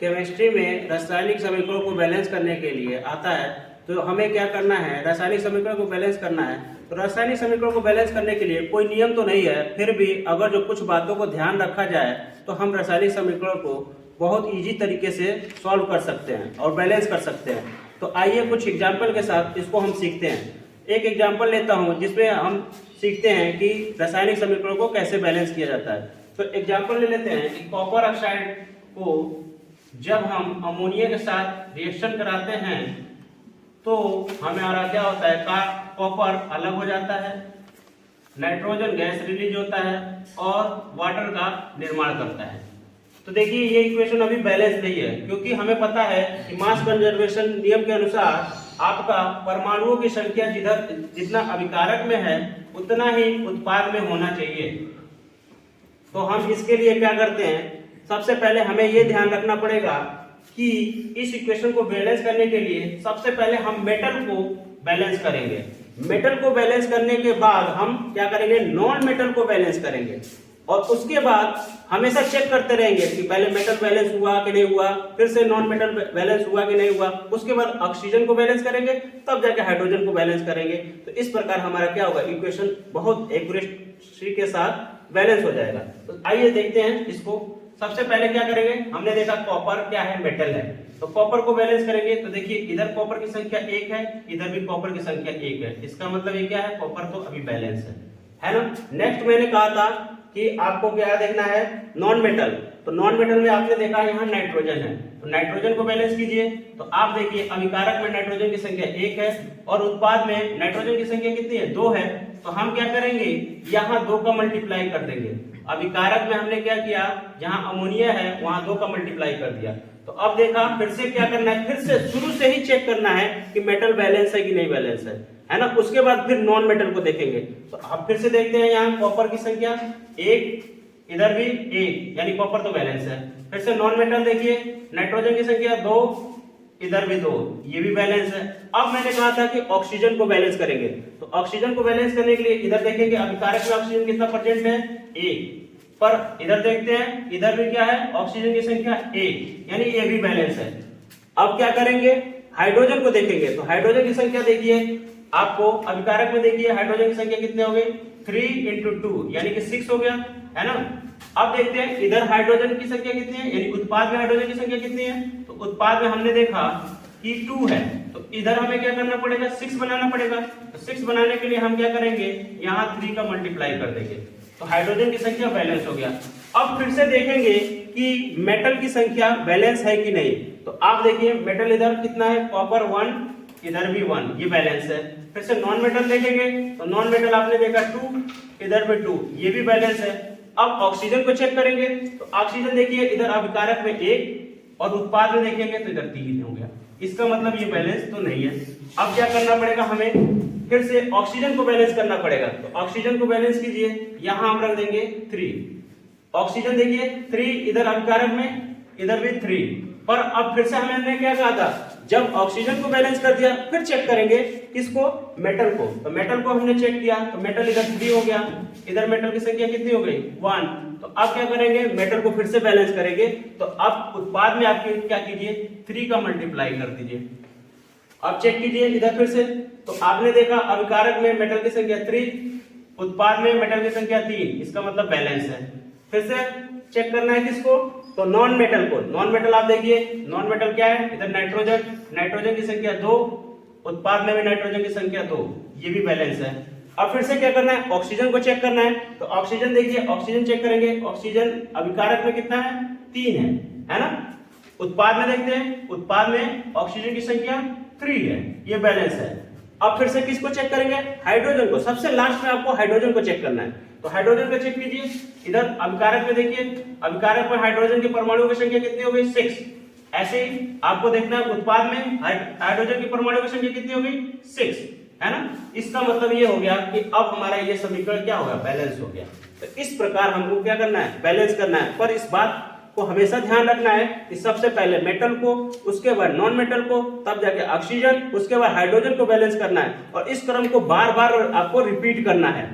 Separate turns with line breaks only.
Chemistry में रासायनिक समीकरणों को बैलेंस करने के लिए आता है, तो हमें क्या करना है, रासायनिक समीकरण को बैलेंस करना है। तो रासायनिक समीकरण को बैलेंस करने के लिए कोई नियम तो नहीं है, फिर भी अगर जो कुछ बातों को ध्यान रखा जाए तो हम रासायनिक समीकरण को बहुत ईजी तरीके से सॉल्व कर सकते हैं और बैलेंस कर सकते हैं। तो आइए कुछ एग्जाम्पल के साथ इसको हम सीखते हैं। एक एग्जाम्पल लेता हूँ जिसमें हम सीखते हैं कि रासायनिक समीकरण को कैसे बैलेंस किया जाता है। तो एग्जाम्पल ले लेते हैं कि कॉपर ऑक्साइड को जब हम अमोनिया के साथ रिएक्शन कराते हैं तो हमारा क्या होता है, कॉपर अलग हो जाता है, नाइट्रोजन गैस रिलीज होता है और वाटर का निर्माण करता है। तो देखिए ये इक्वेशन अभी बैलेंस नहीं है, क्योंकि हमें पता है कि मास कंजर्वेशन नियम के अनुसार आपका परमाणुओं की संख्या जितना अभिकारक में है उतना ही उत्पाद में होना चाहिए। तो हम इसके लिए क्या करते हैं, सबसे पहले हमें ये ध्यान रखना पड़ेगा कि इस इक्वेशन को बैलेंस करने के लिए सबसे पहले हम मेटल को बैलेंस करेंगे। मेटल को बैलेंस करने के बाद हम क्या करेंगे, नॉन मेटल को बैलेंस करेंगे और उसके बाद हमेशा चेक करते रहेंगे कि पहले मेटल बैलेंस हुआ कि नहीं हुआ, फिर से नॉन मेटल बैलेंस हुआ कि नहीं हुआ, उसके बाद ऑक्सीजन को बैलेंस करेंगे, तब जाके हाइड्रोजन को बैलेंस करेंगे। तो इस प्रकार हमारा क्या होगा, इक्वेशन बहुत एक्यूरेसी के साथ बैलेंस हो जाएगा। तो आइए देखते हैं इसको। सबसे पहले क्या करेंगे, हमने देखा कॉपर क्या है, मेटल है, तो कॉपर को बैलेंस करेंगे। तो देखिए इधर कॉपर की संख्या 1 है, इधर भी कॉपर की संख्या 1 है, इसका मतलब ये क्या है, कॉपर तो अभी बैलेंस है ना। नेक्स्ट मैंने कहा था कि आपको क्या देखना है, नॉन मेटल। तो नॉन मेटल में आपने देखा यहाँ नाइट्रोजन है, तो नाइट्रोजन को बैलेंस कीजिए। तो आप देखिए अभिकारक में नाइट्रोजन की संख्या 1 है और उत्पाद में नाइट्रोजन की संख्या कितनी है, 2 है। तो हम क्या करेंगे, यहाँ 2 का मल्टीप्लाई कर देंगे। अभिकारक में हमने क्या किया, जहां अमोनिया है वहां 2 का मल्टीप्लाई कर दिया। तो अब देखा, फिर से क्या करना है, फिर से शुरू से ही चेक करना है कि मेटल बैलेंस है कि नहीं बैलेंस है ना। उसके बाद फिर नॉन मेटल को देखेंगे। तो अब फिर से देखते हैं, यहाँ कॉपर की संख्या 1, इधर भी 1, यानी कॉपर तो बैलेंस है। फिर से नॉन मेटल देखिए, नाइट्रोजन की संख्या 2, इधर भी 2, ये भी बैलेंस है। अब मैंने कहा था कि ऑक्सीजन को बैलेंस करेंगे, तो ऑक्सीजन को बैलेंस करने के लिए इधर देखेंगे अभिकारक में ऑक्सीजन कितना परसेंट है, 1, पर इधर देखते हैं इधर भी क्या है, ऑक्सीजन की संख्या 1, यानी ये भी बैलेंस है। अब क्या करेंगे, हाइड्रोजन को देखेंगे। तो हाइड्रोजन की संख्या देखिए, आपको अभिकारक में देखिए हाइड्रोजन की संख्या कितने हो गई, 3 × 2 यानी कि 6 हो गया, है ना। अब देखते हैं इधर हाइड्रोजन की संख्या कितनी है, यानी उत्पाद में हाइड्रोजन की संख्या कितनी है। तो उत्पाद में हमने देखा कि 2 है, तो इधर हमें क्या करना पड़ेगा, 6 बनाना पड़ेगा। तो 6 बनाने के लिए हम क्या करेंगे, यहाँ 3 का मल्टीप्लाई कर देंगे। तो हाइड्रोजन की संख्या बैलेंस हो गया। अब फिर से देखेंगे कि मेटल की संख्या बैलेंस है कि नहीं। तो आप देखिए मेटल इधर कितना है, कॉपर 1, इधर भी 1, ये बैलेंस है। फिर से नॉन मेटल देखेंगे, तो नॉन मेटल आपने देखा 2, इधर भी 2, ये भी बैलेंस है। अब ऑक्सीजन को चेक करेंगे, तो ऑक्सीजन देखिए इधर अभिकारक में 1 और उत्पाद में देखेंगे तो इधर 3 हो गया, इसका मतलब ये बैलेंस तो नहीं है। अब क्या करना पड़ेगा, हमें फिर से ऑक्सीजन को बैलेंस करना पड़ेगा। तो ऑक्सीजन को बैलेंस कीजिए, यहां हम रख देंगे 3। ऑक्सीजन देखिए 3, इधर अभिकारक में, इधर भी 3। पर अब फिर से हमने क्या कहा था, जब ऑक्सीजन को बैलेंस कर दिया फिर चेक करेंगे किसको, मेटल को। तो मेटल को हमने चेक किया, तो मेटल इधर 3 हो गया, इधर मेटल की संख्या कितनी हो गई, 1। तो अब क्या करेंगे, मेटल को फिर से बैलेंस करेंगे। तो अब उत्पाद में आपके क्या कीजिए, 3 का मल्टीप्लाई कर दीजिए। अब चेक कीजिए इधर फिर से, तो आपने देखा अभिकारक में मेटल की संख्या 3, उत्पाद में मेटल की संख्या 3, इसका मतलब बैलेंस है। फिर से चेक करना है किसको, तो नॉन मेटल को। नॉन मेटल आप देखिए, नॉन मेटल क्या है, इधर नाइट्रोजन, नाइट्रोजन की संख्या 2, उत्पाद में भी नाइट्रोजन की संख्या 2, ये भी बैलेंस है। अब फिर से क्या करना है, ऑक्सीजन को चेक करना है। तो ऑक्सीजन देखिए, ऑक्सीजन चेक करेंगे, ऑक्सीजन अभिकारक में कितना है, 3 है ना। उत्पाद में देखते हैं, उत्पाद में ऑक्सीजन की संख्या 3 है, ये बैलेंस है। अब फिर से किसको चेक करेंगे, हाइड्रोजन को। सबसे लास्ट में आपको हाइड्रोजन को चेक करना है। तो हाइड्रोजन को चेक कीजिए, इधर अभिकारक में देखिए, अभिकारक में हाइड्रोजन के परमाणुओं की संख्या कितनी हो गई, 6। ऐसे ही आपको देखना है उत्पाद में हाइड्रोजन की परमाणुओं की संख्या कितनी हो गई, 6, है ना। इसका मतलब ये हो गया कि अब हमारा ये समीकरण क्या होगा, बैलेंस हो गया। तो इस प्रकार हमको क्या करना है, बैलेंस करना है। पर इस बात को हमेशा ध्यान रखना है कि सबसे पहले मेटल को, उसके बाद नॉन मेटल को, तब जाके ऑक्सीजन, उसके बाद हाइड्रोजन को बैलेंस करना है। और इस क्रम को बार बार आपको रिपीट करना है।